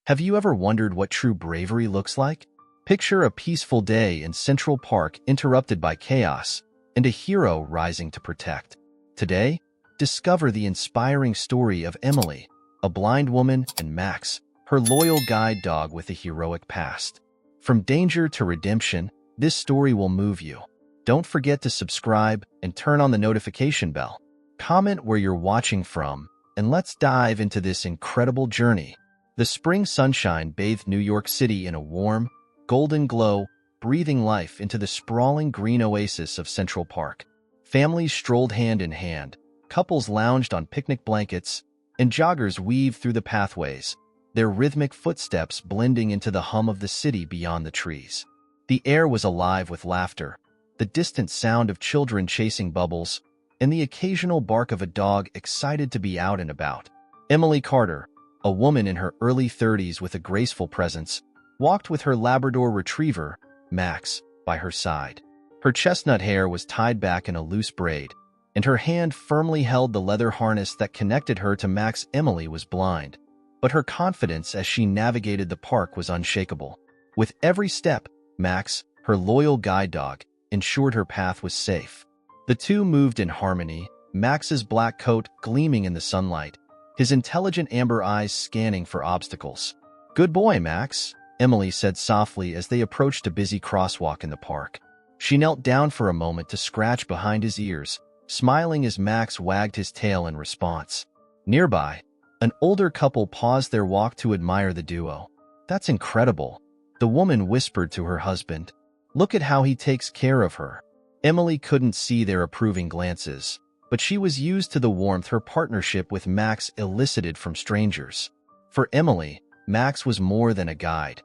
Have you ever wondered what true bravery looks like? Picture a peaceful day in Central Park interrupted by chaos and a hero rising to protect. Today, discover the inspiring story of Emily, a blind woman, and Max, her loyal guide dog with a heroic past. From danger to redemption, this story will move you. Don't forget to subscribe and turn on the notification bell. Comment where you're watching from, and let's dive into this incredible journey. The spring sunshine bathed New York City in a warm, golden glow, breathing life into the sprawling green oasis of Central Park. Families strolled hand in hand, couples lounged on picnic blankets, and joggers weaved through the pathways, their rhythmic footsteps blending into the hum of the city beyond the trees. The air was alive with laughter, the distant sound of children chasing bubbles, and the occasional bark of a dog excited to be out and about. Emily Carter, a woman in her early 30s with a graceful presence, walked with her Labrador retriever, Max, by her side. Her chestnut hair was tied back in a loose braid, and her hand firmly held the leather harness that connected her to Max. Emily was blind, but her confidence as she navigated the park was unshakable. With every step, Max, her loyal guide dog, ensured her path was safe. The two moved in harmony, Max's black coat gleaming in the sunlight, his intelligent amber eyes scanning for obstacles. "Good boy, Max," Emily said softly as they approached a busy crosswalk in the park. She knelt down for a moment to scratch behind his ears, smiling as Max wagged his tail in response. Nearby, an older couple paused their walk to admire the duo. "That's incredible," the woman whispered to her husband. "Look at how he takes care of her." Emily couldn't see their approving glances, but she was used to the warmth her partnership with Max elicited from strangers. For Emily, Max was more than a guide.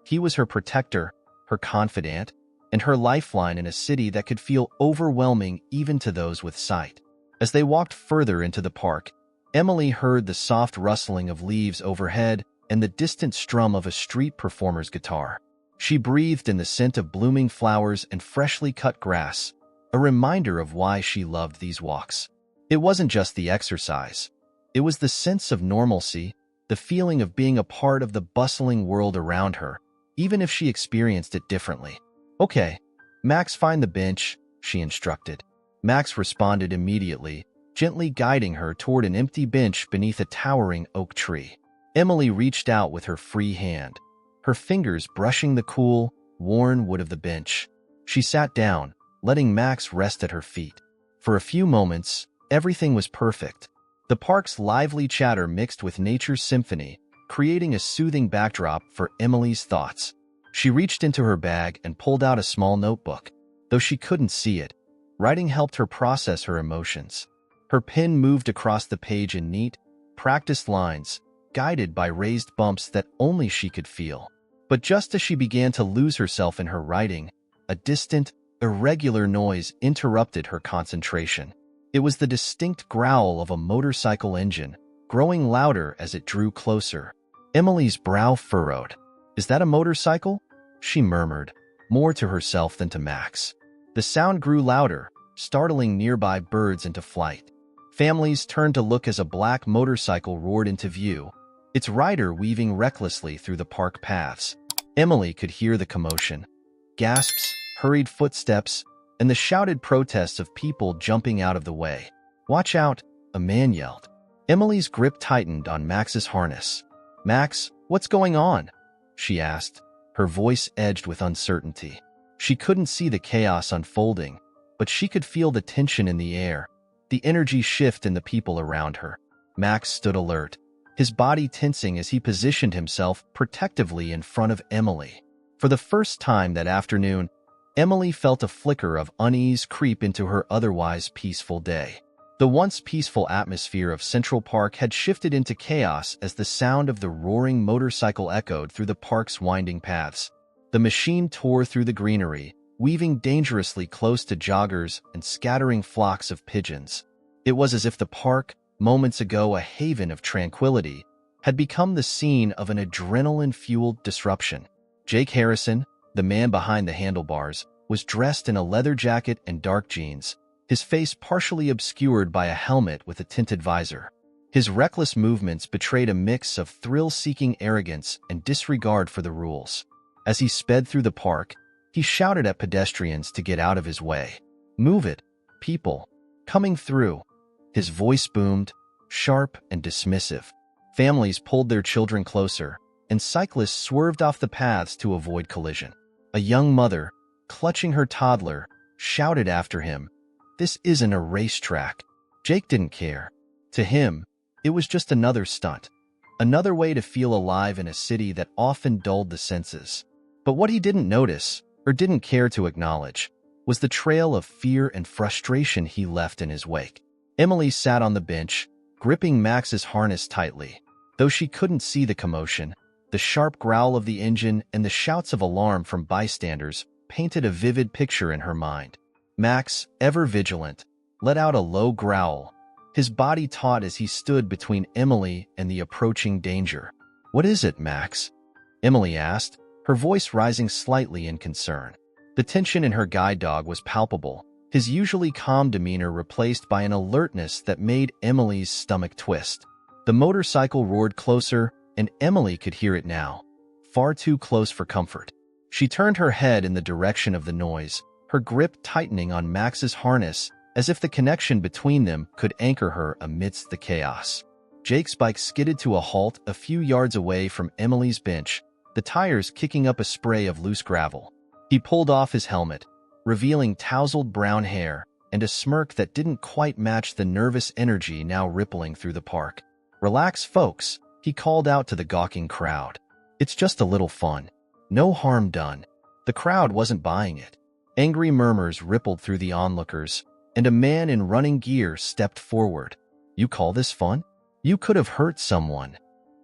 He was her protector, her confidant, and her lifeline in a city that could feel overwhelming even to those with sight. As they walked further into the park, Emily heard the soft rustling of leaves overhead and the distant strum of a street performer's guitar. She breathed in the scent of blooming flowers and freshly cut grass, a reminder of why she loved these walks. It wasn't just the exercise. It was the sense of normalcy, the feeling of being a part of the bustling world around her, even if she experienced it differently. "Okay, Max, find the bench," she instructed. Max responded immediately, gently guiding her toward an empty bench beneath a towering oak tree. Emily reached out with her free hand, her fingers brushing the cool, worn wood of the bench. She sat down, letting Max rest at her feet. For a few moments, everything was perfect. The park's lively chatter mixed with nature's symphony, creating a soothing backdrop for Emily's thoughts. She reached into her bag and pulled out a small notebook. Though she couldn't see it, writing helped her process her emotions. Her pen moved across the page in neat, practiced lines, guided by raised bumps that only she could feel. But just as she began to lose herself in her writing, a distant, irregular noise interrupted her concentration. It was the distinct growl of a motorcycle engine, growing louder as it drew closer. Emily's brow furrowed. "Is that a motorcycle?" she murmured, more to herself than to Max. The sound grew louder, startling nearby birds into flight. Families turned to look as a black motorcycle roared into view, its rider weaving recklessly through the park paths. Emily could hear the commotion. Gasps, hurried footsteps, and the shouted protests of people jumping out of the way. "Watch out," a man yelled. Emily's grip tightened on Max's harness. "Max, what's going on?" she asked, her voice edged with uncertainty. She couldn't see the chaos unfolding, but she could feel the tension in the air, the energy shift in the people around her. Max stood alert, his body tensing as he positioned himself protectively in front of Emily. For the first time that afternoon, Emily felt a flicker of unease creep into her otherwise peaceful day. The once peaceful atmosphere of Central Park had shifted into chaos as the sound of the roaring motorcycle echoed through the park's winding paths. The machine tore through the greenery, weaving dangerously close to joggers and scattering flocks of pigeons. It was as if the park, moments ago a haven of tranquility, had become the scene of an adrenaline-fueled disruption. Jake Harrison, the man behind the handlebars, was dressed in a leather jacket and dark jeans, his face partially obscured by a helmet with a tinted visor. His reckless movements betrayed a mix of thrill-seeking arrogance and disregard for the rules. As he sped through the park, he shouted at pedestrians to get out of his way. "Move it, people! Coming through!" His voice boomed, sharp and dismissive. Families pulled their children closer, and cyclists swerved off the paths to avoid collision. A young mother, clutching her toddler, shouted after him, "This isn't a racetrack." Jake didn't care. To him, it was just another stunt, another way to feel alive in a city that often dulled the senses. But what he didn't notice, or didn't care to acknowledge, was the trail of fear and frustration he left in his wake. Emily sat on the bench, gripping Max's harness tightly. Though she couldn't see the commotion, the sharp growl of the engine and the shouts of alarm from bystanders painted a vivid picture in her mind. Max, ever vigilant, let out a low growl, his body taut as he stood between Emily and the approaching danger. "What is it, Max?" Emily asked, her voice rising slightly in concern. The tension in her guide dog was palpable, his usually calm demeanor replaced by an alertness that made Emily's stomach twist. The motorcycle roared closer, and Emily could hear it now, far too close for comfort. She turned her head in the direction of the noise, her grip tightening on Max's harness as if the connection between them could anchor her amidst the chaos. Jake's bike skidded to a halt a few yards away from Emily's bench, the tires kicking up a spray of loose gravel. He pulled off his helmet, revealing tousled brown hair and a smirk that didn't quite match the nervous energy now rippling through the park. "Relax, folks," he called out to the gawking crowd. "It's just a little fun. No harm done." The crowd wasn't buying it. Angry murmurs rippled through the onlookers, and a man in running gear stepped forward. "You call this fun? You could have hurt someone."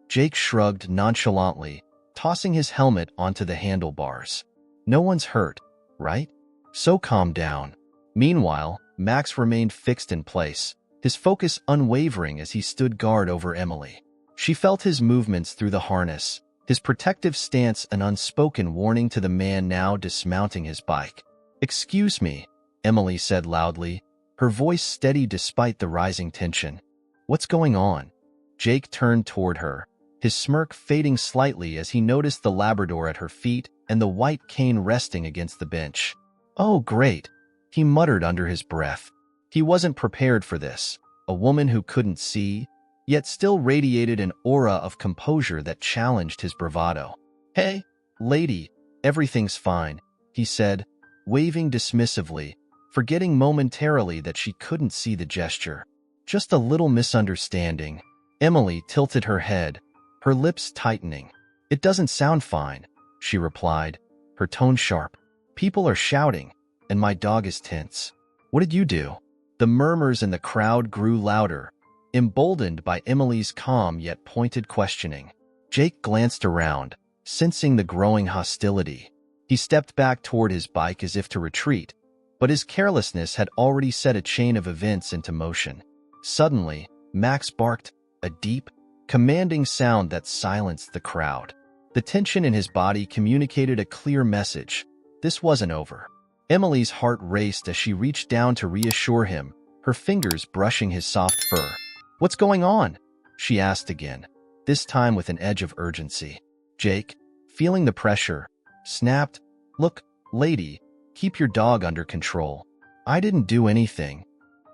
Jake shrugged nonchalantly, tossing his helmet onto the handlebars. "No one's hurt, right? So calm down." Meanwhile, Max remained fixed in place, his focus unwavering as he stood guard over Emily. She felt his movements through the harness, his protective stance an unspoken warning to the man now dismounting his bike. "Excuse me," Emily said loudly, her voice steady despite the rising tension. "What's going on?" Jake turned toward her, his smirk fading slightly as he noticed the Labrador at her feet and the white cane resting against the bench. "Oh, great," he muttered under his breath. He wasn't prepared for this, a woman who couldn't see, yet still radiated an aura of composure that challenged his bravado. "Hey, lady, everything's fine," he said, waving dismissively, forgetting momentarily that she couldn't see the gesture. "Just a little misunderstanding." Emily tilted her head, her lips tightening. "It doesn't sound fine," she replied, her tone sharp. "People are shouting, and my dog is tense." "What did you do?" The murmurs in the crowd grew louder, emboldened by Emily's calm yet pointed questioning. Jake glanced around, sensing the growing hostility. He stepped back toward his bike as if to retreat, but his carelessness had already set a chain of events into motion. Suddenly, Max barked, a deep, commanding sound that silenced the crowd. The tension in his body communicated a clear message. This wasn't over. Emily's heart raced as she reached down to reassure him, her fingers brushing his soft fur. "What's going on?" she asked again, this time with an edge of urgency. Jake, feeling the pressure, snapped, "Look, lady, keep your dog under control. I didn't do anything."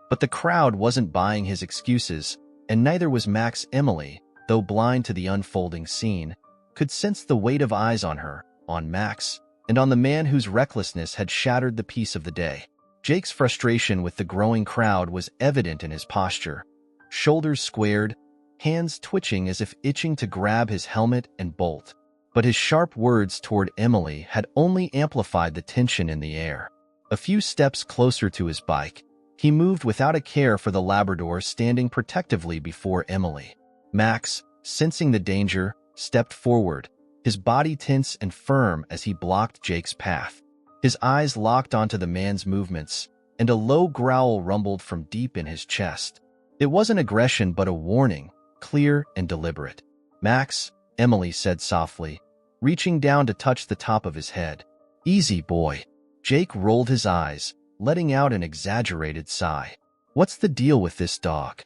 But the crowd wasn't buying his excuses, and neither was Max. Emily, though blind to the unfolding scene, could sense the weight of eyes on her, on Max, and on the man whose recklessness had shattered the peace of the day. Jake's frustration with the growing crowd was evident in his posture. Shoulders squared, hands twitching as if itching to grab his helmet and bolt. But his sharp words toward Emily had only amplified the tension in the air. A few steps closer to his bike, he moved without a care for the Labrador standing protectively before Emily. Max, sensing the danger, stepped forward, his body tense and firm as he blocked Jake's path. His eyes locked onto the man's movements, and a low growl rumbled from deep in his chest. It wasn't aggression but a warning, clear and deliberate. "Max," Emily said softly, reaching down to touch the top of his head. "Easy, boy." Jake rolled his eyes, letting out an exaggerated sigh. "What's the deal with this dog?"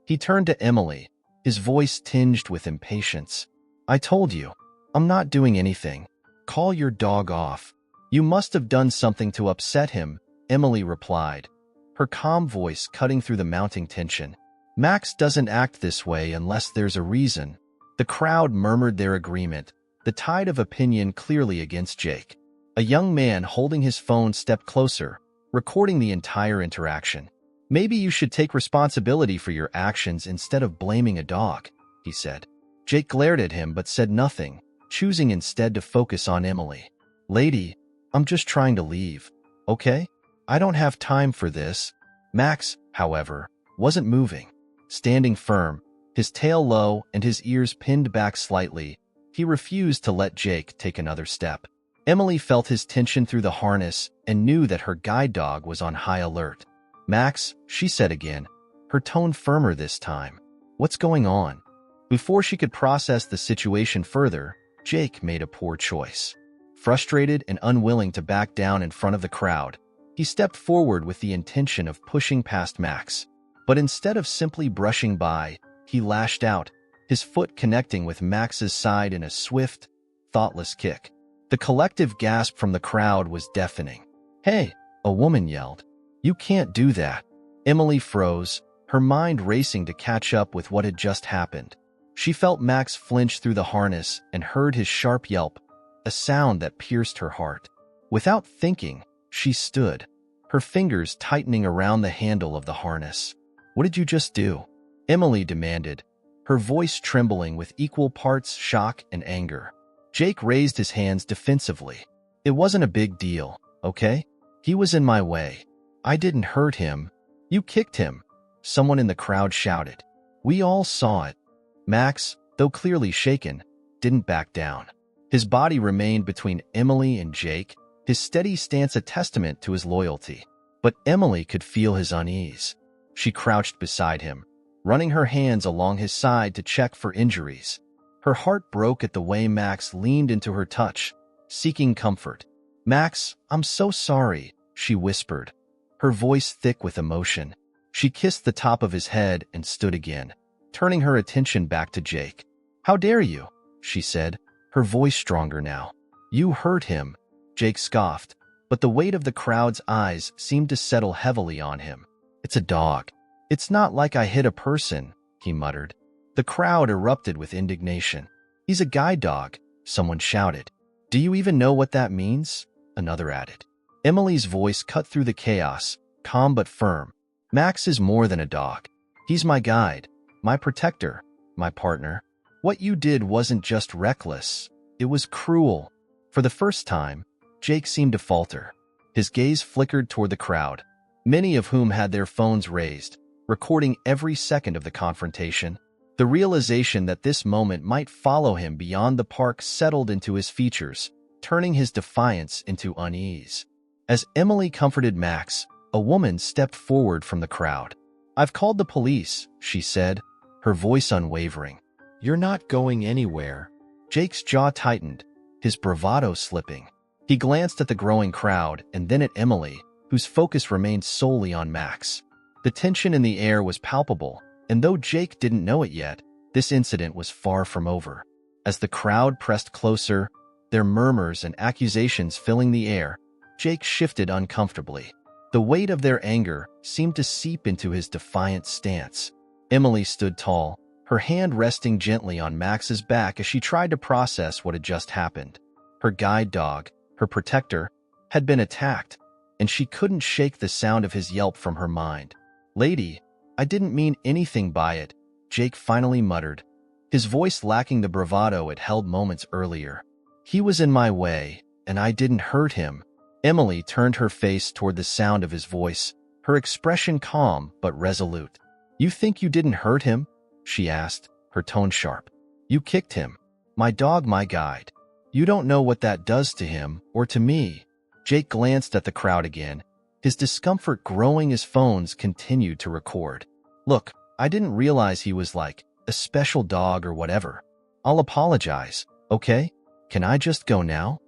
He turned to Emily, his voice tinged with impatience. I told you, I'm not doing anything. Call your dog off. You must have done something to upset him, Emily replied, her calm voice cutting through the mounting tension. Max doesn't act this way unless there's a reason. The crowd murmured their agreement, the tide of opinion clearly against Jake. A young man holding his phone stepped closer, recording the entire interaction. Maybe you should take responsibility for your actions instead of blaming a dog, he said. Jake glared at him but said nothing, choosing instead to focus on Emily. Lady, I'm just trying to leave, okay? I don't have time for this. Max, however, wasn't moving. Standing firm, his tail low and his ears pinned back slightly, he refused to let Jake take another step. Emily felt his tension through the harness and knew that her guide dog was on high alert. Max, she said again, her tone firmer this time. What's going on? Before she could process the situation further, Jake made a poor choice. Frustrated and unwilling to back down in front of the crowd, he stepped forward with the intention of pushing past Max. But instead of simply brushing by, he lashed out, his foot connecting with Max's side in a swift, thoughtless kick. The collective gasp from the crowd was deafening. Hey, a woman yelled. You can't do that. Emily froze, her mind racing to catch up with what had just happened. She felt Max flinch through the harness and heard his sharp yelp, a sound that pierced her heart. Without thinking, she stood, her fingers tightening around the handle of the harness. What did you just do? Emily demanded, her voice trembling with equal parts shock and anger. Jake raised his hands defensively. It wasn't a big deal, okay? He was in my way. I didn't hurt him. You kicked him, someone in the crowd shouted. We all saw it. Max, though clearly shaken, didn't back down. His body remained between Emily and Jake, his steady stance a testament to his loyalty. But Emily could feel his unease. She crouched beside him, running her hands along his side to check for injuries. Her heart broke at the way Max leaned into her touch, seeking comfort. Max, I'm so sorry, she whispered, her voice thick with emotion. She kissed the top of his head and stood again, turning her attention back to Jake. How dare you, she said, her voice stronger now. You hurt him, Jake scoffed, but the weight of the crowd's eyes seemed to settle heavily on him. It's a dog. It's not like I hit a person, he muttered. The crowd erupted with indignation. He's a guide dog, someone shouted. Do you even know what that means? Another added. Emily's voice cut through the chaos, calm but firm. Max is more than a dog. He's my guide, my protector, my partner. What you did wasn't just reckless. It was cruel. For the first time, Jake seemed to falter. His gaze flickered toward the crowd, many of whom had their phones raised, recording every second of the confrontation. The realization that this moment might follow him beyond the park settled into his features, turning his defiance into unease. As Emily comforted Max, a woman stepped forward from the crowd. I've called the police, she said, her voice unwavering. You're not going anywhere. Jake's jaw tightened, his bravado slipping. He glanced at the growing crowd and then at Emily, whose focus remained solely on Max. The tension in the air was palpable, and though Jake didn't know it yet, this incident was far from over. As the crowd pressed closer, their murmurs and accusations filling the air, Jake shifted uncomfortably. The weight of their anger seemed to seep into his defiant stance. Emily stood tall, her hand resting gently on Max's back as she tried to process what had just happened. Her guide dog, her protector, had been attacked, and she couldn't shake the sound of his yelp from her mind. Lady, I didn't mean anything by it, Jake finally muttered, his voice lacking the bravado it held moments earlier. He was in my way, and I didn't hurt him. Emily turned her face toward the sound of his voice, her expression calm but resolute. You think you didn't hurt him? She asked, her tone sharp. You kicked him. My dog, my guide. You don't know what that does to him or to me. Jake glanced at the crowd again, his discomfort growing as phones continued to record. Look, I didn't realize he was like a special dog or whatever. I'll apologize, okay? Can I just go now?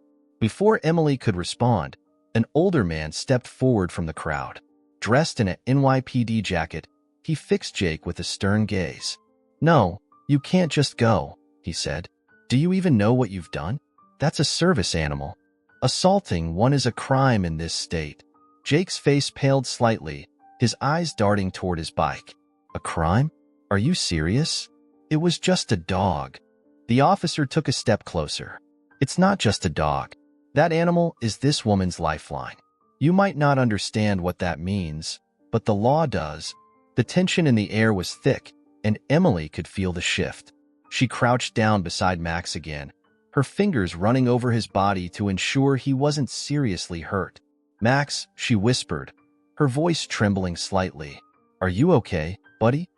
Before Emily could respond, an older man stepped forward from the crowd. Dressed in an NYPD jacket, he fixed Jake with a stern gaze. No, "You can't just go," he said. "Do you even know what you've done? That's a service animal. Assaulting one is a crime in this state." Jake's face paled slightly, his eyes darting toward his bike. "A crime? Are you serious? It was just a dog." The officer took a step closer. "It's not just a dog. That animal is this woman's lifeline. You might not understand what that means, but the law does." The tension in the air was thick, and Emily could feel the shift. She crouched down beside Max again, her fingers running over his body to ensure he wasn't seriously hurt. "Max," she whispered, her voice trembling slightly. "Are you okay, buddy?"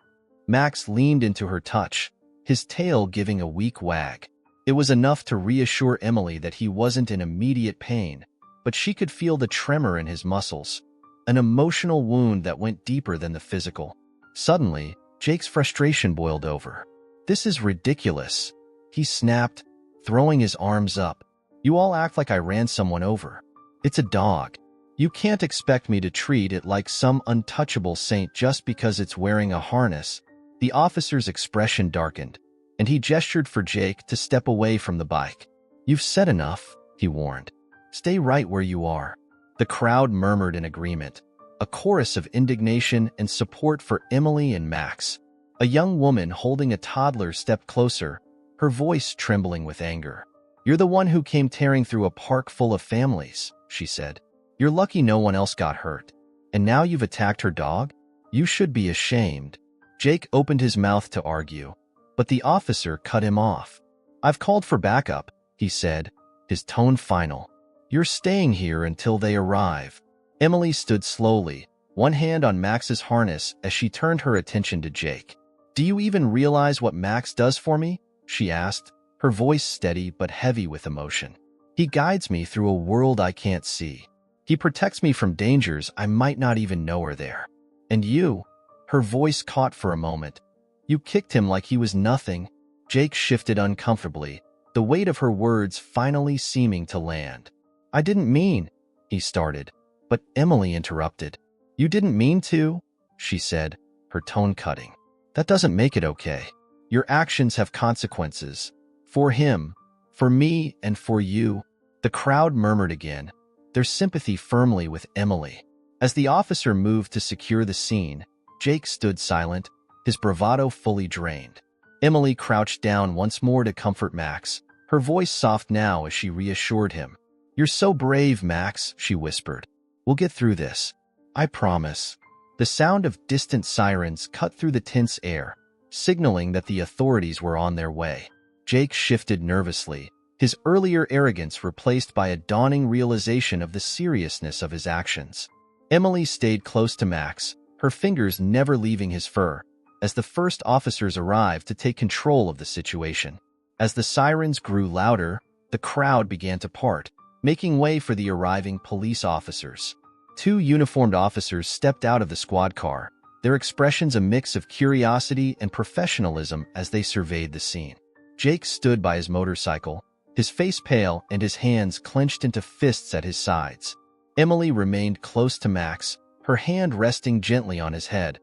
Max leaned into her touch, his tail giving a weak wag. It was enough to reassure Emily that he wasn't in immediate pain, but she could feel the tremor in his muscles, an emotional wound that went deeper than the physical. Suddenly, Jake's frustration boiled over. "This is ridiculous," he snapped, throwing his arms up. "You all act like I ran someone over. It's a dog. You can't expect me to treat it like some untouchable saint just because it's wearing a harness." The officer's expression darkened, and he gestured for Jake to step away from the bike. "You've said enough," he warned. "Stay right where you are." The crowd murmured in agreement, a chorus of indignation and support for Emily and Max. A young woman holding a toddler stepped closer, her voice trembling with anger. "You're the one who came tearing through a park full of families," she said. "You're lucky no one else got hurt. And now you've attacked her dog? You should be ashamed." Jake opened his mouth to argue, but the officer cut him off. "I've called for backup," he said, his tone final. "You're staying here until they arrive." Emily stood slowly, one hand on Max's harness as she turned her attention to Jake. "Do you even realize what Max does for me?" she asked, her voice steady but heavy with emotion. "He guides me through a world I can't see. He protects me from dangers I might not even know are there. And you," her voice caught for a moment, "you kicked him like he was nothing." Jake shifted uncomfortably, the weight of her words finally seeming to land. "I didn't mean," he started, but Emily interrupted. "You didn't mean to," she said, her tone cutting. "That doesn't make it okay. Your actions have consequences. For him, for me, and for you." The crowd murmured again, their sympathy firmly with Emily. As the officer moved to secure the scene, Jake stood silent, his bravado fully drained. Emily crouched down once more to comfort Max, her voice soft now as she reassured him. "You're so brave, Max," she whispered. "We'll get through this. I promise." The sound of distant sirens cut through the tense air, signaling that the authorities were on their way. Jake shifted nervously, his earlier arrogance replaced by a dawning realization of the seriousness of his actions. Emily stayed close to Max, her fingers never leaving his fur, as the first officers arrived to take control of the situation. As the sirens grew louder, the crowd began to part, making way for the arriving police officers. Two uniformed officers stepped out of the squad car, their expressions a mix of curiosity and professionalism as they surveyed the scene. Jake stood by his motorcycle, his face pale and his hands clenched into fists at his sides. Emily remained close to Max, her hand resting gently on his head,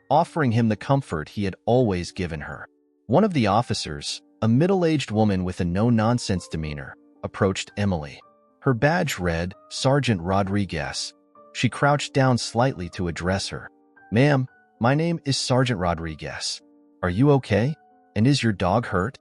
offering him the comfort he had always given her. One of the officers, a middle-aged woman with a no-nonsense demeanor, approached Emily. Her badge read, Sergeant Rodriguez. She crouched down slightly to address her. "Ma'am, my name is Sergeant Rodriguez. Are you okay? And is your dog hurt?"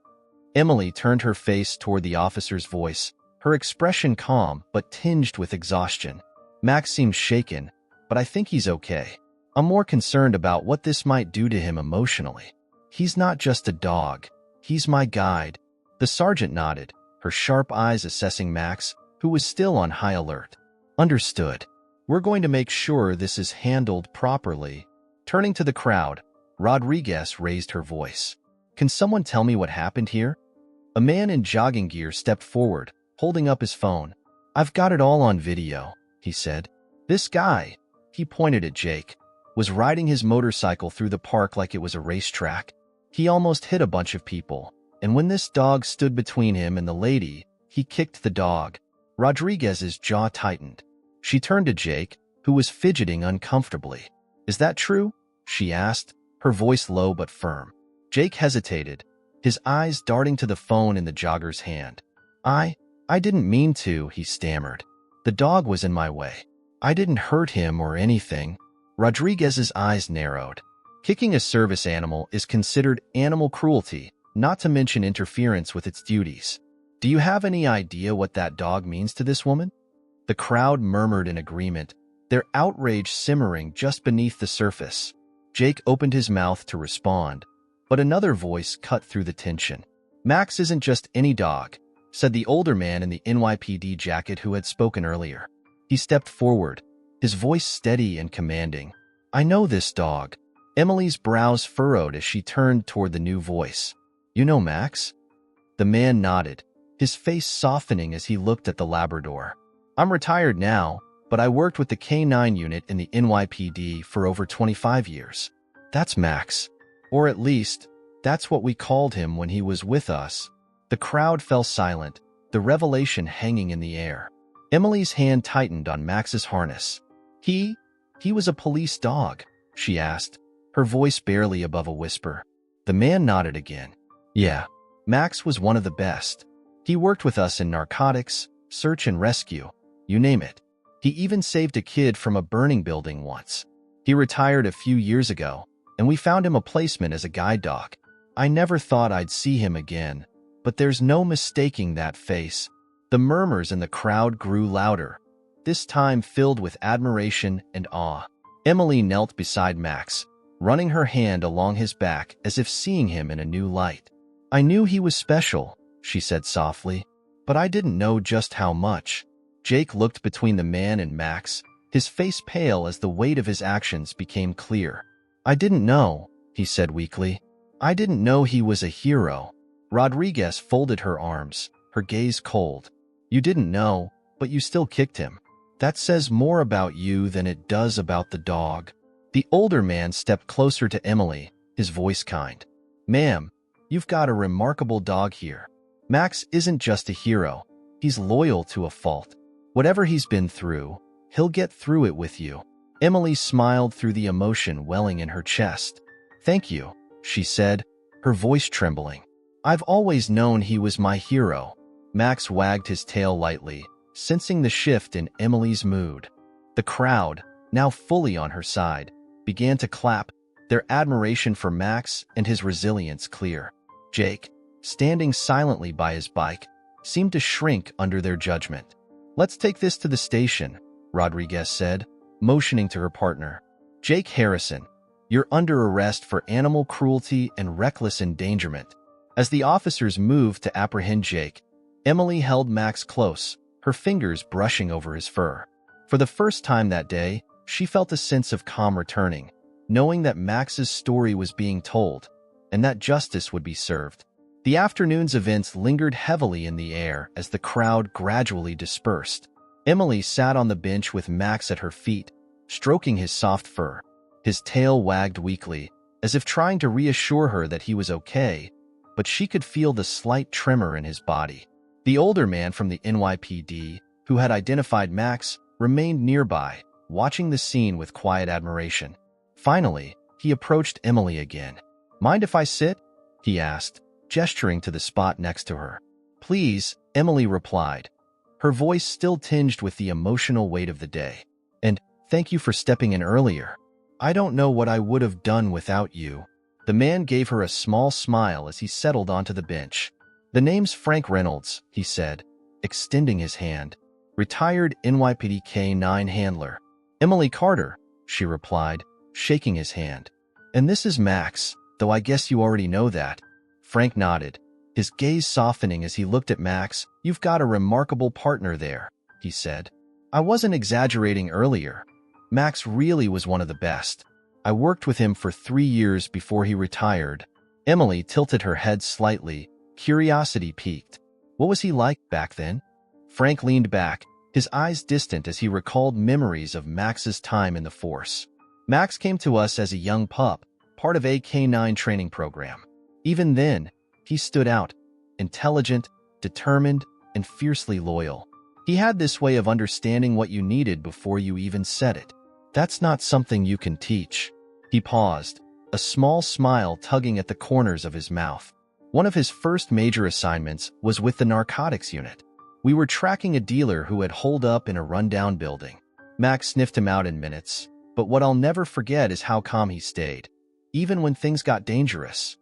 Emily turned her face toward the officer's voice, her expression calm but tinged with exhaustion. "Max seems shaken, but I think he's okay. I'm more concerned about what this might do to him emotionally. He's not just a dog. He's my guide." The sergeant nodded, her sharp eyes assessing Max, who was still on high alert. "Understood. We're going to make sure this is handled properly." Turning to the crowd, Rodriguez raised her voice. "Can someone tell me what happened here?" A man in jogging gear stepped forward, holding up his phone. "I've got it all on video," he said. "This guy," he pointed at Jake, "was riding his motorcycle through the park like it was a racetrack. He almost hit a bunch of people, and when this dog stood between him and the lady, he kicked the dog." Rodriguez's jaw tightened. She turned to Jake, who was fidgeting uncomfortably. "Is that true?" she asked, her voice low but firm. Jake hesitated, his eyes darting to the phone in the jogger's hand. I didn't mean to, he stammered. The dog was in my way. I didn't hurt him or anything. Rodriguez's eyes narrowed. Kicking a service animal is considered animal cruelty, not to mention interference with its duties. Do you have any idea what that dog means to this woman? The crowd murmured in agreement, their outrage simmering just beneath the surface. Jake opened his mouth to respond, but another voice cut through the tension. Max isn't just any dog, said the older man in the NYPD jacket who had spoken earlier. He stepped forward, his voice steady and commanding. I know this dog. Emily's brows furrowed as she turned toward the new voice. You know Max? The man nodded, his face softening as he looked at the Labrador. I'm retired now, but I worked with the K9 unit in the NYPD for over 25 years. That's Max. Or at least, that's what we called him when he was with us. The crowd fell silent, the revelation hanging in the air. Emily's hand tightened on Max's harness. He was a police dog, she asked, her voice barely above a whisper. The man nodded again. Yeah, Max was one of the best. He worked with us in narcotics, search and rescue, you name it. He even saved a kid from a burning building once. He retired a few years ago, and we found him a placement as a guide dog. I never thought I'd see him again, but there's no mistaking that face. The murmurs in the crowd grew louder, this time filled with admiration and awe. Emily knelt beside Max, running her hand along his back as if seeing him in a new light. I knew he was special, she said softly, but I didn't know just how much. Jake looked between the man and Max, his face pale as the weight of his actions became clear. I didn't know, he said weakly. I didn't know he was a hero. Rodriguez folded her arms, her gaze cold. You didn't know, but you still kicked him. That says more about you than it does about the dog. The older man stepped closer to Emily, his voice kind. Ma'am, you've got a remarkable dog here. Max isn't just a hero. He's loyal to a fault. Whatever he's been through, he'll get through it with you. Emily smiled through the emotion welling in her chest. Thank you, she said, her voice trembling. I've always known he was my hero. Max wagged his tail lightly, sensing the shift in Emily's mood. The crowd, now fully on her side, began to clap, their admiration for Max and his resilience clear. Jake, standing silently by his bike, seemed to shrink under their judgment. Let's take this to the station, Rodriguez said, motioning to her partner. Jake Harrison, you're under arrest for animal cruelty and reckless endangerment. As the officers moved to apprehend Jake, Emily held Max close, her fingers brushing over his fur. For the first time that day, she felt a sense of calm returning, knowing that Max's story was being told, and that justice would be served. The afternoon's events lingered heavily in the air as the crowd gradually dispersed. Emily sat on the bench with Max at her feet, stroking his soft fur. His tail wagged weakly, as if trying to reassure her that he was okay, but she could feel the slight tremor in his body. The older man from the NYPD, who had identified Max, remained nearby, watching the scene with quiet admiration. Finally, he approached Emily again. Mind if I sit? He asked, gesturing to the spot next to her. Please, Emily replied, her voice still tinged with the emotional weight of the day. And thank you for stepping in earlier. I don't know what I would have done without you. The man gave her a small smile as he settled onto the bench. The name's Frank Reynolds, he said, extending his hand. Retired NYPD K9 handler. Emily Carter, she replied, shaking his hand. And this is Max, though I guess you already know that. Frank nodded, his gaze softening as he looked at Max. You've got a remarkable partner there, he said. I wasn't exaggerating earlier. Max really was one of the best. I worked with him for 3 years before he retired. Emily tilted her head slightly, curiosity piqued. What was he like back then? Frank leaned back, his eyes distant as he recalled memories of Max's time in the force. Max came to us as a young pup, part of a K9 training program. Even then, he stood out, intelligent, determined, and fiercely loyal. He had this way of understanding what you needed before you even said it. That's not something you can teach. He paused, a small smile tugging at the corners of his mouth. One of his first major assignments was with the narcotics unit. We were tracking a dealer who had holed up in a rundown building. Max sniffed him out in minutes, but what I'll never forget is how calm he stayed, even when things got dangerous.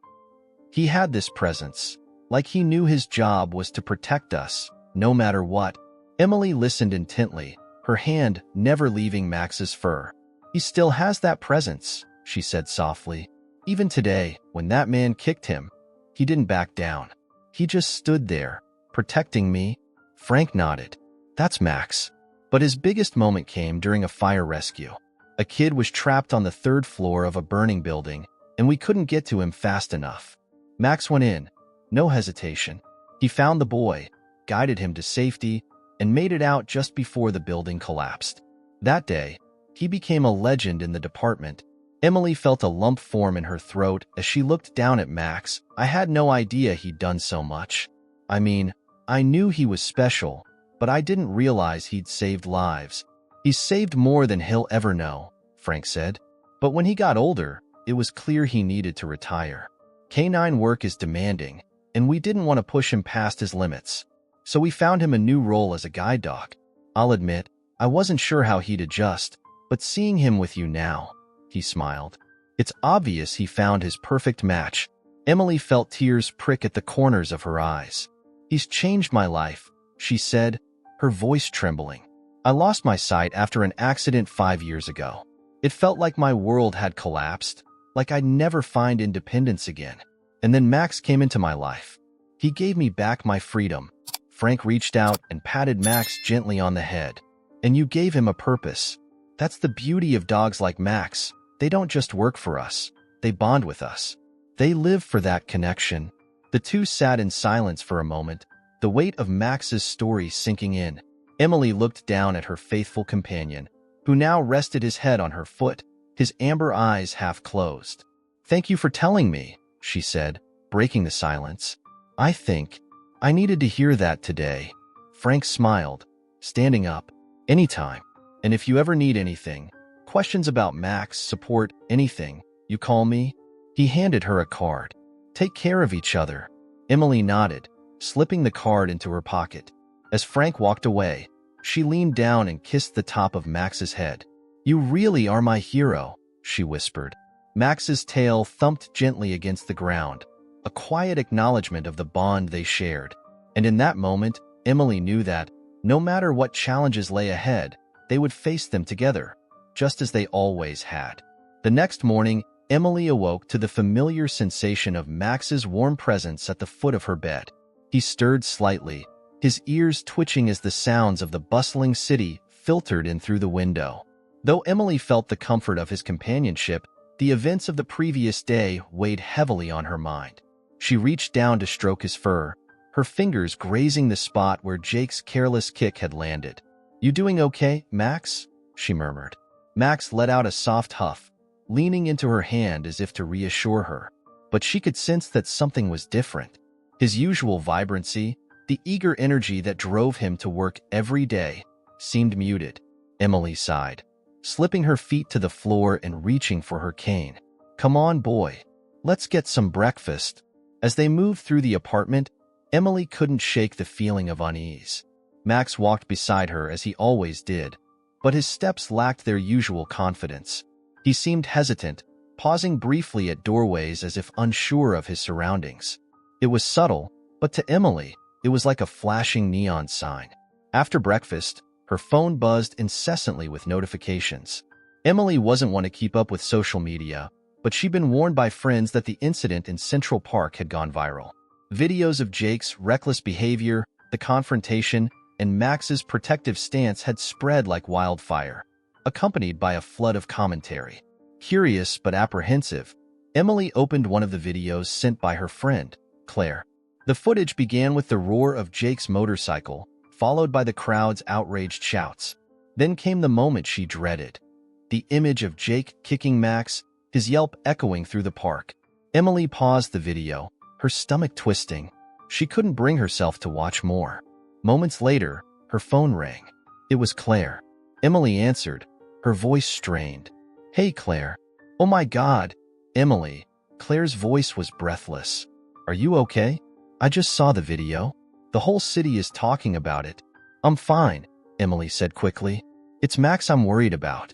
He had this presence, like he knew his job was to protect us, no matter what. Emily listened intently, her hand never leaving Max's fur. He still has that presence, she said softly. Even today, when that man kicked him, he didn't back down. He just stood there, protecting me. Frank nodded. That's Max. But his biggest moment came during a fire rescue. A kid was trapped on the 3rd floor of a burning building, and we couldn't get to him fast enough. Max went in, no hesitation. He found the boy, guided him to safety, and made it out just before the building collapsed. That day, he became a legend in the department. Emily felt a lump form in her throat as she looked down at Max. I had no idea he'd done so much. I mean, I knew he was special, but I didn't realize he'd saved lives. He's saved more than he'll ever know, Frank said. But when he got older, it was clear he needed to retire. Canine work is demanding, and we didn't want to push him past his limits. So we found him a new role as a guide dog. I'll admit, I wasn't sure how he'd adjust, but seeing him with you now, he smiled. It's obvious he found his perfect match. Emily felt tears prick at the corners of her eyes. He's changed my life, she said, her voice trembling. I lost my sight after an accident 5 years ago. It felt like my world had collapsed, like I'd never find independence again. And then Max came into my life. He gave me back my freedom. Frank reached out and patted Max gently on the head. And you gave him a purpose. That's the beauty of dogs like Max. They don't just work for us. They bond with us. They live for that connection. The two sat in silence for a moment, the weight of Max's story sinking in. Emily looked down at her faithful companion, who now rested his head on her foot, his amber eyes half closed. Thank you for telling me, she said, breaking the silence. I think I needed to hear that today. Frank smiled, standing up. Anytime. And if you ever need anything, questions about Max, support, anything, you call me. He handed her a card. Take care of each other. Emily nodded, slipping the card into her pocket. As Frank walked away, she leaned down and kissed the top of Max's head. You really are my hero, she whispered. Max's tail thumped gently against the ground, a quiet acknowledgement of the bond they shared. And in that moment, Emily knew that, no matter what challenges lay ahead, they would face them together, just as they always had. The next morning, Emily awoke to the familiar sensation of Max's warm presence at the foot of her bed. He stirred slightly, his ears twitching as the sounds of the bustling city filtered in through the window. Though Emily felt the comfort of his companionship, the events of the previous day weighed heavily on her mind. She reached down to stroke his fur, her fingers grazing the spot where Jake's careless kick had landed. You doing okay, Max? She murmured. Max let out a soft huff, leaning into her hand as if to reassure her. But she could sense that something was different. His usual vibrancy, the eager energy that drove him to work every day, seemed muted. Emily sighed, slipping her feet to the floor and reaching for her cane. Come on, boy. Let's get some breakfast. As they moved through the apartment, Emily couldn't shake the feeling of unease. Max walked beside her as he always did, but his steps lacked their usual confidence. He seemed hesitant, pausing briefly at doorways as if unsure of his surroundings. It was subtle, but to Emily, it was like a flashing neon sign. After breakfast, her phone buzzed incessantly with notifications. Emily wasn't one to keep up with social media, but she'd been warned by friends that the incident in Central Park had gone viral. Videos of Jake's reckless behavior, the confrontation, and Max's protective stance had spread like wildfire, accompanied by a flood of commentary. Curious but apprehensive, Emily opened one of the videos sent by her friend, Claire. The footage began with the roar of Jake's motorcycle, followed by the crowd's outraged shouts. Then came the moment she dreaded. The image of Jake kicking Max, his yelp echoing through the park. Emily paused the video, her stomach twisting. She couldn't bring herself to watch more. Moments later, her phone rang. It was Claire. Emily answered, her voice strained. Hey, Claire. Oh my God. Emily. Claire's voice was breathless. Are you okay? I just saw the video. The whole city is talking about it. I'm fine, Emily said quickly. It's Max I'm worried about.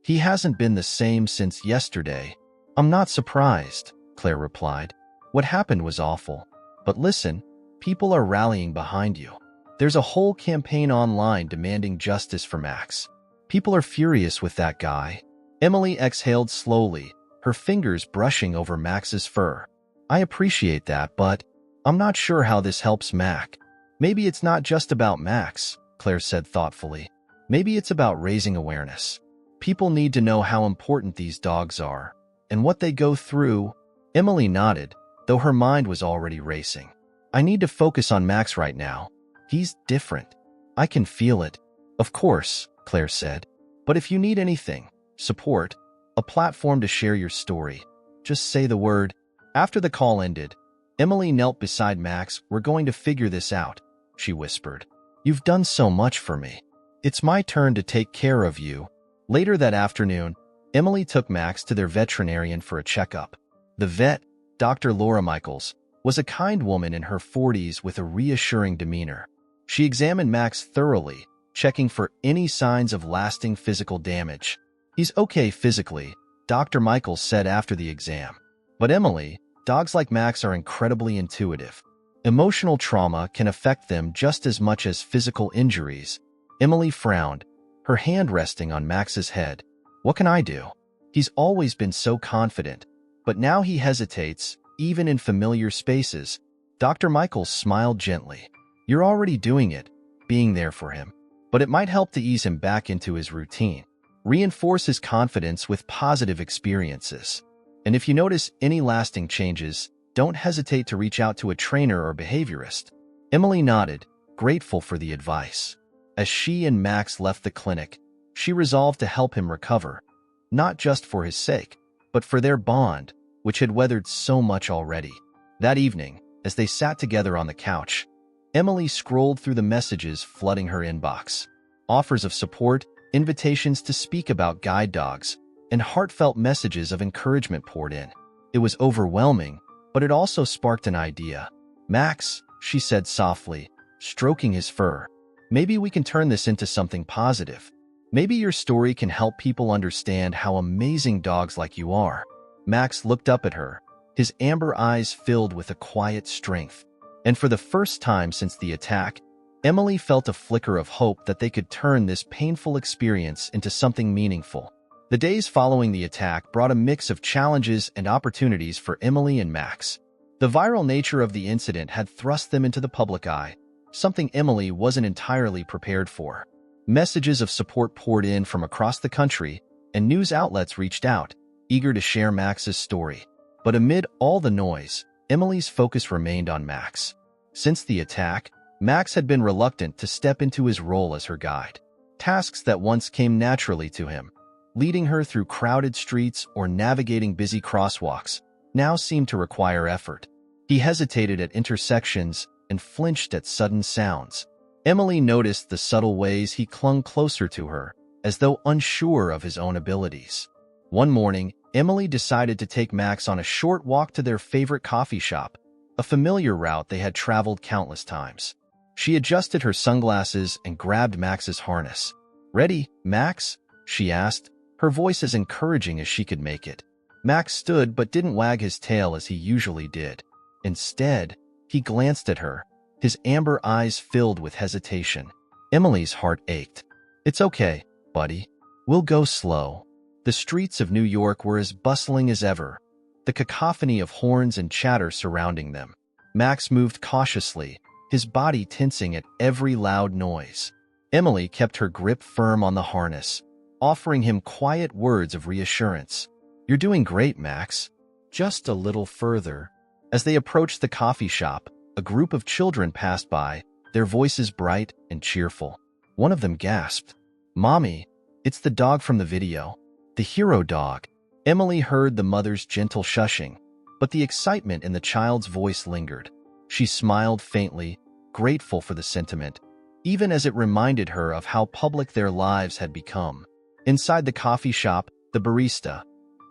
He hasn't been the same since yesterday. I'm not surprised, Claire replied. What happened was awful. But listen, people are rallying behind you. There's a whole campaign online demanding justice for Max. People are furious with that guy. Emily exhaled slowly, her fingers brushing over Max's fur. I appreciate that, but I'm not sure how this helps Mac. Maybe it's not just about Max, Claire said thoughtfully. Maybe it's about raising awareness. People need to know how important these dogs are and what they go through. Emily nodded, though her mind was already racing. I need to focus on Max right now. He's different. I can feel it. Of course, Claire said. But if you need anything, support, a platform to share your story, just say the word. After the call ended, Emily knelt beside Max. We're going to figure this out, she whispered. You've done so much for me. It's my turn to take care of you. Later that afternoon, Emily took Max to their veterinarian for a checkup. The vet, Dr. Laura Michaels, was a kind woman in her 40s with a reassuring demeanor. She examined Max thoroughly, checking for any signs of lasting physical damage. He's okay physically, Dr. Michaels said after the exam. But Emily, dogs like Max are incredibly intuitive. Emotional trauma can affect them just as much as physical injuries. Emily frowned, her hand resting on Max's head. What can I do? He's always been so confident, but now he hesitates, even in familiar spaces. Dr. Michaels smiled gently. You're already doing it, being there for him. But it might help to ease him back into his routine. Reinforce his confidence with positive experiences. And if you notice any lasting changes, don't hesitate to reach out to a trainer or behaviorist. Emily nodded, grateful for the advice. As she and Max left the clinic, she resolved to help him recover, not just for his sake, but for their bond, which had weathered so much already. That evening, as they sat together on the couch, Emily scrolled through the messages flooding her inbox. Offers of support, invitations to speak about guide dogs, and heartfelt messages of encouragement poured in. It was overwhelming, but it also sparked an idea. Max, she said softly, stroking his fur, maybe we can turn this into something positive. Maybe your story can help people understand how amazing dogs like you are. Max looked up at her, his amber eyes filled with a quiet strength. And for the first time since the attack, Emily felt a flicker of hope that they could turn this painful experience into something meaningful. The days following the attack brought a mix of challenges and opportunities for Emily and Max. The viral nature of the incident had thrust them into the public eye, something Emily wasn't entirely prepared for. Messages of support poured in from across the country, and news outlets reached out, eager to share Max's story. But amid all the noise, Emily's focus remained on Max. Since the attack, Max had been reluctant to step into his role as her guide. Tasks that once came naturally to him, leading her through crowded streets or navigating busy crosswalks, now seemed to require effort. He hesitated at intersections and flinched at sudden sounds. Emily noticed the subtle ways he clung closer to her, as though unsure of his own abilities. One morning, Emily decided to take Max on a short walk to their favorite coffee shop, a familiar route they had traveled countless times. She adjusted her sunglasses and grabbed Max's harness. "Ready, Max?" she asked, her voice as encouraging as she could make it. Max stood but didn't wag his tail as he usually did. Instead, he glanced at her, his amber eyes filled with hesitation. Emily's heart ached. "It's okay, buddy. We'll go slow." The streets of New York were as bustling as ever, the cacophony of horns and chatter surrounding them. Max moved cautiously, his body tensing at every loud noise. Emily kept her grip firm on the harness, offering him quiet words of reassurance. "You're doing great, Max. Just a little further." As they approached the coffee shop, a group of children passed by, their voices bright and cheerful. One of them gasped, "Mommy, it's the dog from the video. The hero dog." Emily heard the mother's gentle shushing, but the excitement in the child's voice lingered. She smiled faintly, grateful for the sentiment, even as it reminded her of how public their lives had become. Inside the coffee shop, the barista,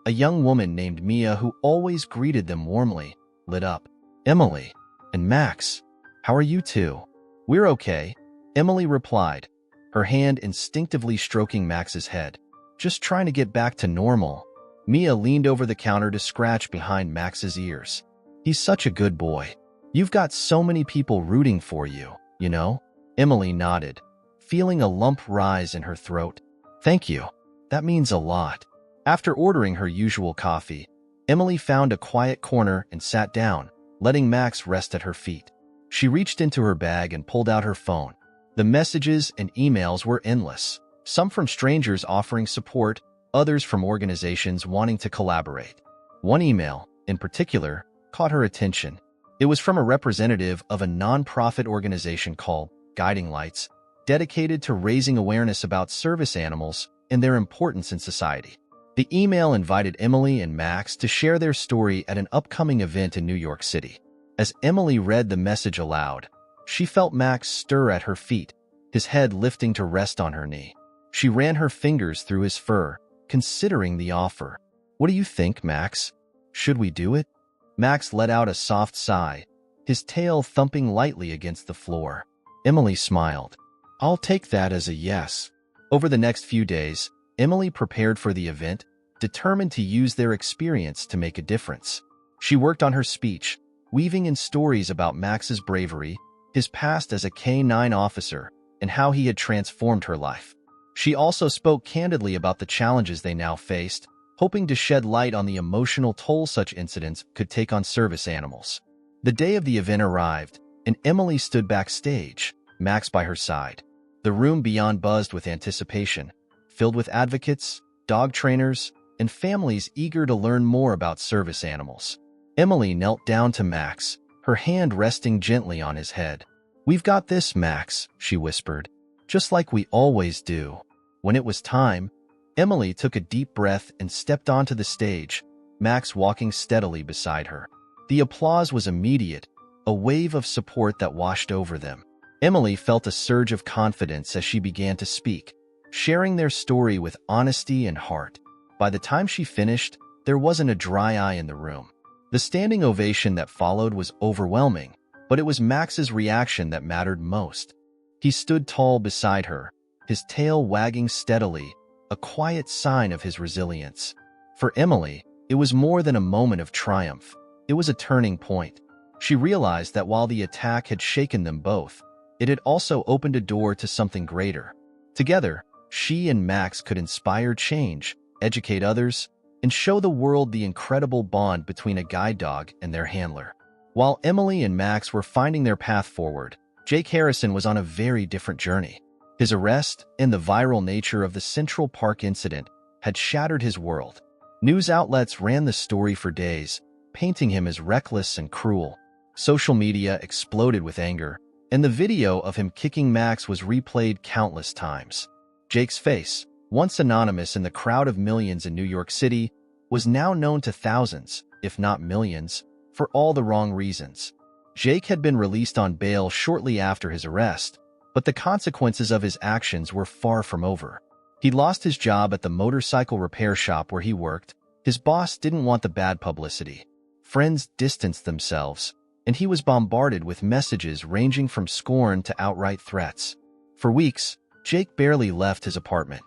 a young woman named Mia who always greeted them warmly, lit up. Emily. And Max. How are you two? We're okay, Emily replied, her hand instinctively stroking Max's head. Just trying to get back to normal. Mia leaned over the counter to scratch behind Max's ears. He's such a good boy. You've got so many people rooting for you, you know? Emily nodded, feeling a lump rise in her throat. Thank you. That means a lot. After ordering her usual coffee, Emily found a quiet corner and sat down, letting Max rest at her feet. She reached into her bag and pulled out her phone. The messages and emails were endless, some from strangers offering support, others from organizations wanting to collaborate. One email, in particular, caught her attention. It was from a representative of a nonprofit organization called Guiding Lights, dedicated to raising awareness about service animals and their importance in society. The email invited Emily and Max to share their story at an upcoming event in New York City. As Emily read the message aloud, she felt Max stir at her feet, his head lifting to rest on her knee. She ran her fingers through his fur, considering the offer. What do you think, Max? Should we do it? Max let out a soft sigh, his tail thumping lightly against the floor. Emily smiled. I'll take that as a yes. Over the next few days, Emily prepared for the event, determined to use their experience to make a difference. She worked on her speech, weaving in stories about Max's bravery, his past as a K-9 officer, and how he had transformed her life. She also spoke candidly about the challenges they now faced, hoping to shed light on the emotional toll such incidents could take on service animals. The day of the event arrived, and Emily stood backstage, Max by her side. The room beyond buzzed with anticipation, filled with advocates, dog trainers, and families eager to learn more about service animals. Emily knelt down to Max, her hand resting gently on his head. We've got this, Max, she whispered, just like we always do. When it was time, Emily took a deep breath and stepped onto the stage, Max walking steadily beside her. The applause was immediate, a wave of support that washed over them. Emily felt a surge of confidence as she began to speak, sharing their story with honesty and heart. By the time she finished, there wasn't a dry eye in the room. The standing ovation that followed was overwhelming, but it was Max's reaction that mattered most. He stood tall beside her, his tail wagging steadily, a quiet sign of his resilience. For Emily, it was more than a moment of triumph. It was a turning point. She realized that while the attack had shaken them both, it had also opened a door to something greater. Together, she and Max could inspire change, educate others, and show the world the incredible bond between a guide dog and their handler. While Emily and Max were finding their path forward, Jake Harrison was on a very different journey. His arrest and the viral nature of the Central Park incident had shattered his world. News outlets ran the story for days, painting him as reckless and cruel. Social media exploded with anger, and the video of him kicking Max was replayed countless times. Jake's face, once anonymous in the crowd of millions in New York City, was now known to thousands, if not millions, for all the wrong reasons. Jake had been released on bail shortly after his arrest, but the consequences of his actions were far from over. He lost his job at the motorcycle repair shop where he worked. His boss didn't want the bad publicity. Friends distanced themselves, and he was bombarded with messages ranging from scorn to outright threats. For weeks, Jake barely left his apartment.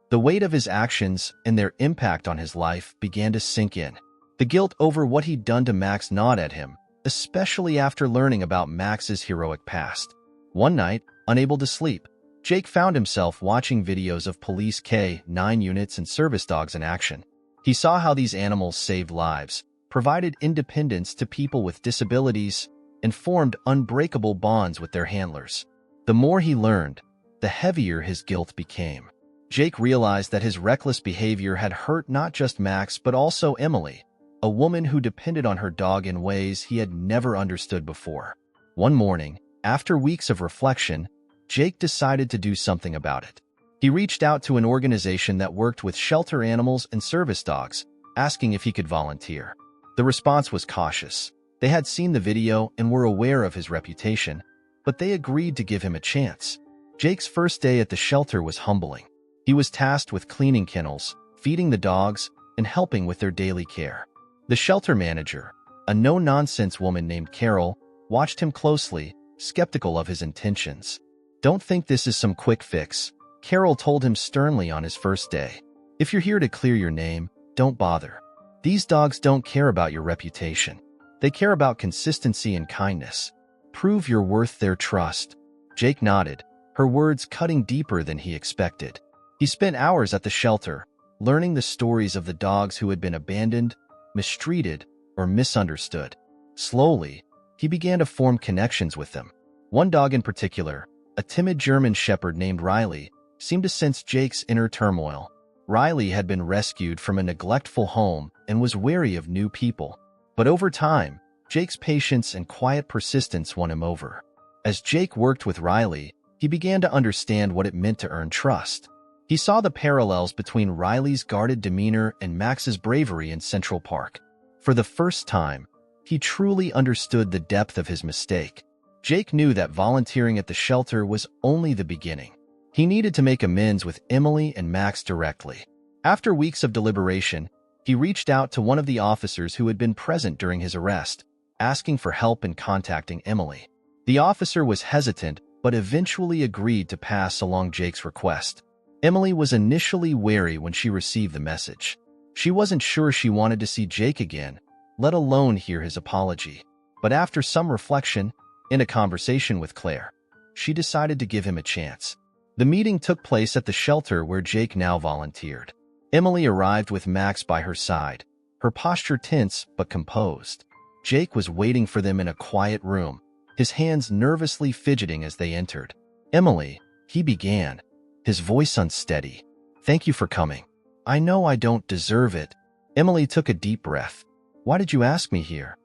The weight of his actions and their impact on his life began to sink in. The guilt over what he'd done to Max gnawed at him, especially after learning about Max's heroic past. One night, unable to sleep, Jake found himself watching videos of police K-9 units and service dogs in action. He saw how these animals saved lives, provided independence to people with disabilities, and formed unbreakable bonds with their handlers. The more he learned, the heavier his guilt became. Jake realized that his reckless behavior had hurt not just Max but also Emily, a woman who depended on her dog in ways he had never understood before. One morning, after weeks of reflection, Jake decided to do something about it. He reached out to an organization that worked with shelter animals and service dogs, asking if he could volunteer. The response was cautious. They had seen the video and were aware of his reputation, but they agreed to give him a chance. Jake's first day at the shelter was humbling. He was tasked with cleaning kennels, feeding the dogs, and helping with their daily care. The shelter manager, A no-nonsense woman named Carol watched him closely, skeptical of his intentions. "Don't think this is some quick fix," Carol told him sternly on his first day. "If you're here to clear your name, don't bother. These dogs don't care about your reputation. They care about consistency and kindness. Prove you're worth their trust." Jake nodded, her words cutting deeper than he expected. He spent hours at the shelter, learning the stories of the dogs who had been abandoned, mistreated, or misunderstood. Slowly, he began to form connections with them. One dog in particular, a timid German shepherd named Riley, seemed to sense Jake's inner turmoil. Riley had been rescued from a neglectful home and was wary of new people. But over time, Jake's patience and quiet persistence won him over. As Jake worked with Riley, he began to understand what it meant to earn trust. He saw the parallels between Riley's guarded demeanor and Max's bravery in Central Park. For the first time, he truly understood the depth of his mistake. Jake knew that volunteering at the shelter was only the beginning. He needed to make amends with Emily and Max directly. After weeks of deliberation, he reached out to one of the officers who had been present during his arrest, asking for help in contacting Emily. The officer was hesitant, but eventually agreed to pass along Jake's request. Emily was initially wary when she received the message. She wasn't sure she wanted to see Jake again, let alone hear his apology. But after some reflection, in a conversation with Claire, she decided to give him a chance. The meeting took place at the shelter where Jake now volunteered. Emily arrived with Max by her side, her posture tense but composed. Jake was waiting for them in a quiet room, his hands nervously fidgeting as they entered. "Emily," he began, his voice unsteady. "Thank you for coming. I know I don't deserve it." Emily took a deep breath. "Why did you ask me here?"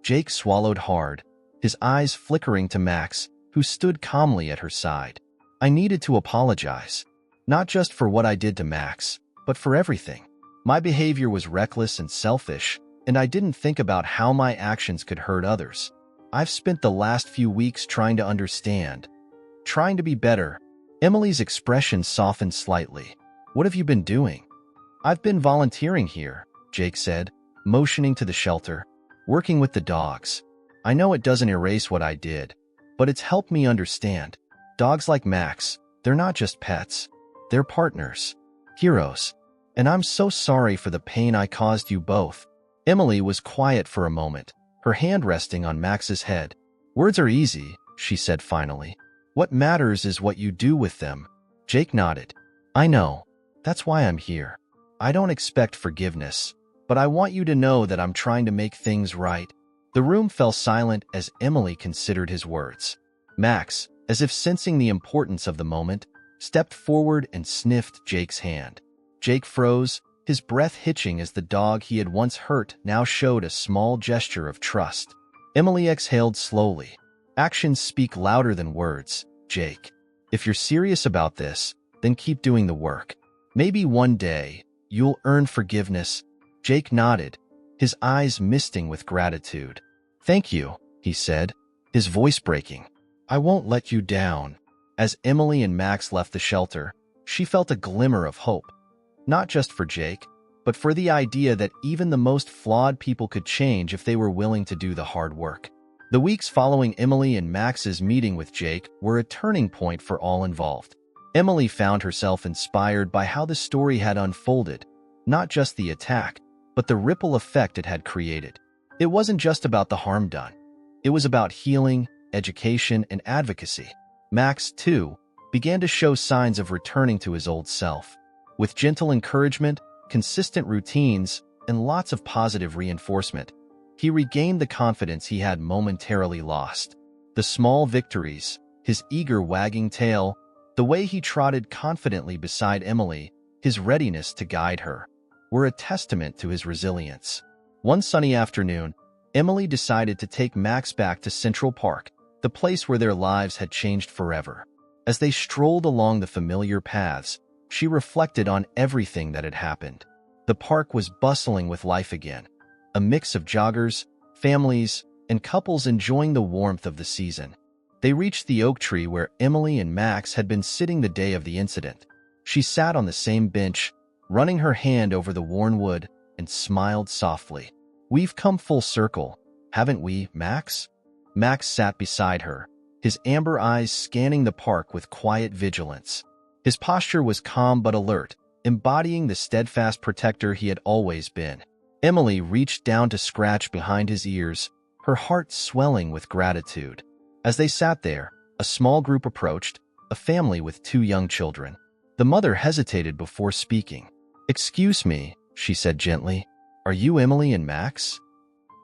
Jake swallowed hard, his eyes flickering to Max, who stood calmly at her side. "I needed to apologize, not just for what I did to Max, but for everything. My behavior was reckless and selfish, and I didn't think about how my actions could hurt others. I've spent the last few weeks trying to understand, trying to be better." Emily's expression softened slightly. "What have you been doing?" "I've been volunteering here," Jake said, motioning to the shelter, "working with the dogs. I know it doesn't erase what I did, but it's helped me understand. Dogs like Max, they're not just pets. They're partners, heroes. And I'm so sorry for the pain I caused you both." Emily was quiet for a moment, her hand resting on Max's head. "Words are easy," she said finally. "What matters is what you do with them." Jake nodded. "I know. That's why I'm here. I don't expect forgiveness, but I want you to know that I'm trying to make things right." The room fell silent as Emily considered his words. Max, as if sensing the importance of the moment, stepped forward and sniffed Jake's hand. Jake froze, his breath hitching as the dog he had once hurt now showed a small gesture of trust. Emily exhaled slowly. "Actions speak louder than words, Jake. If you're serious about this, then keep doing the work. Maybe one day, you'll earn forgiveness." Jake nodded, his eyes misting with gratitude. "Thank you," he said, his voice breaking. "I won't let you down." As Emily and Max left the shelter, she felt a glimmer of hope. Not just for Jake, but for the idea that even the most flawed people could change if they were willing to do the hard work. The weeks following Emily and Max's meeting with Jake were a turning point for all involved. Emily found herself inspired by how the story had unfolded, not just the attack, but the ripple effect it had created. It wasn't just about the harm done. It was about healing, education, and advocacy. Max, too, began to show signs of returning to his old self. With gentle encouragement, consistent routines, and lots of positive reinforcement, he regained the confidence he had momentarily lost. The small victories, his eager wagging tail, the way he trotted confidently beside Emily, his readiness to guide her, were a testament to his resilience. One sunny afternoon, Emily decided to take Max back to Central Park, the place where their lives had changed forever. As they strolled along the familiar paths, she reflected on everything that had happened. The park was bustling with life again, a mix of joggers, families, and couples enjoying the warmth of the season. They reached the oak tree where Emily and Max had been sitting the day of the incident. She sat on the same bench, running her hand over the worn wood, and smiled softly. "We've come full circle," Haven't we, Max? Max sat beside her, his amber eyes scanning the park with quiet vigilance. His posture was calm but alert, embodying the steadfast protector he had always been. Emily reached down to scratch behind his ears, her heart swelling with gratitude. As they sat there, a small group approached, a family with 2 young children. The mother hesitated before speaking. "Excuse me," she said gently. "Are you Emily and Max?"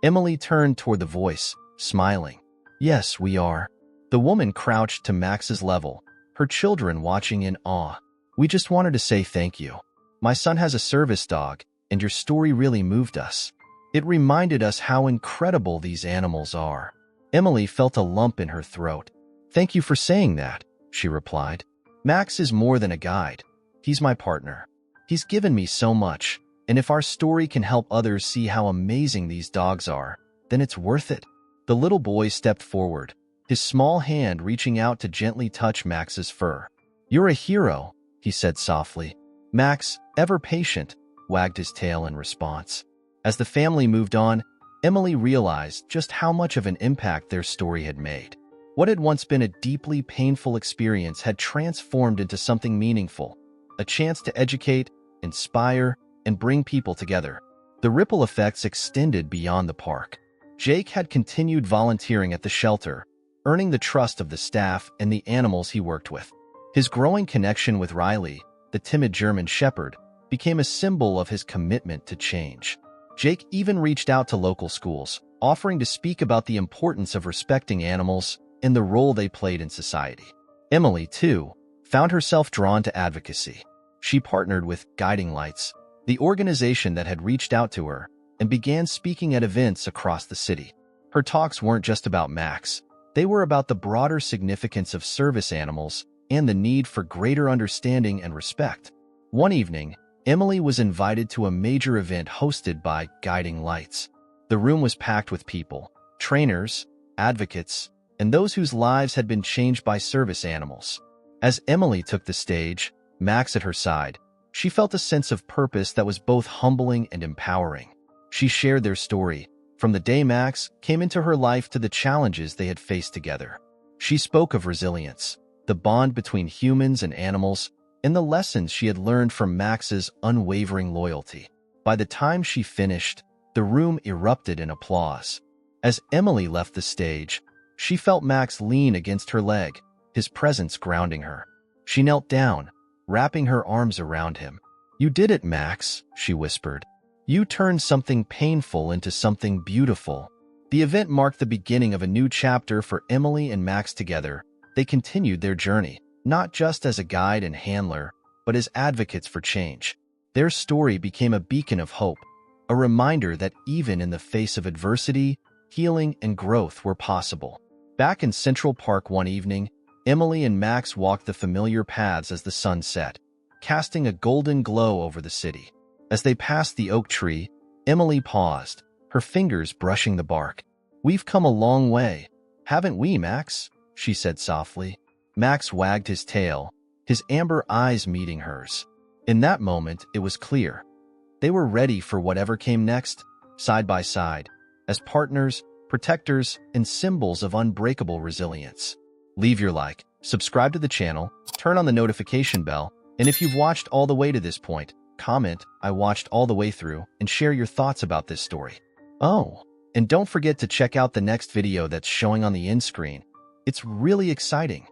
Emily turned toward the voice, smiling. "Yes, we are." The woman crouched to Max's level, her children watching in awe. "We just wanted to say thank you. My son has a service dog, and your story really moved us. It reminded us how incredible these animals are." Emily felt a lump in her throat. "Thank you for saying that," she replied. "Max is more than a guide. He's my partner. He's given me so much, and if our story can help others see how amazing these dogs are, then it's worth it." The little boy stepped forward, his small hand reaching out to gently touch Max's fur. "You're a hero," he said softly. Max, ever patient, wagged his tail in response. As the family moved on, Emily realized just how much of an impact their story had made. What had once been a deeply painful experience had transformed into something meaningful, a chance to educate, inspire, and bring people together. The ripple effects extended beyond the park. Jake had continued volunteering at the shelter, earning the trust of the staff and the animals he worked with. His growing connection with Riley, the timid German shepherd, became a symbol of his commitment to change. Jake even reached out to local schools, offering to speak about the importance of respecting animals and the role they played in society. Emily, too, found herself drawn to advocacy. She partnered with Guiding Lights, the organization that had reached out to her, and began speaking at events across the city. Her talks weren't just about Max. They were about the broader significance of service animals and the need for greater understanding and respect. One evening, Emily was invited to a major event hosted by Guiding Lights. The room was packed with people, trainers, advocates, and those whose lives had been changed by service animals. As Emily took the stage, Max at her side, she felt a sense of purpose that was both humbling and empowering. She shared their story, from the day Max came into her life to the challenges they had faced together. She spoke of resilience, the bond between humans and animals, and the lessons she had learned from Max's unwavering loyalty. By the time she finished, the room erupted in applause. As Emily left the stage, she felt Max lean against her leg, his presence grounding her. She knelt down, wrapping her arms around him. "You did it, Max," she whispered. "You turned something painful into something beautiful." The event marked the beginning of a new chapter for Emily and Max together. They continued their journey, not just as a guide and handler, but as advocates for change. Their story became a beacon of hope, a reminder that even in the face of adversity, healing and growth were possible. Back in Central Park one evening, Emily and Max walked the familiar paths as the sun set, casting a golden glow over the city. As they passed the oak tree, Emily paused, her fingers brushing the bark. "We've come a long way, haven't we, Max?" she said softly. Max wagged his tail, his amber eyes meeting hers. In that moment, it was clear. They were ready for whatever came next, side by side, as partners, protectors, and symbols of unbreakable resilience. Leave your like, subscribe to the channel, turn on the notification bell, and if you've watched all the way to this point, comment, "I watched all the way through," and share your thoughts about this story. Oh, and don't forget to check out the next video that's showing on the end screen. It's really exciting.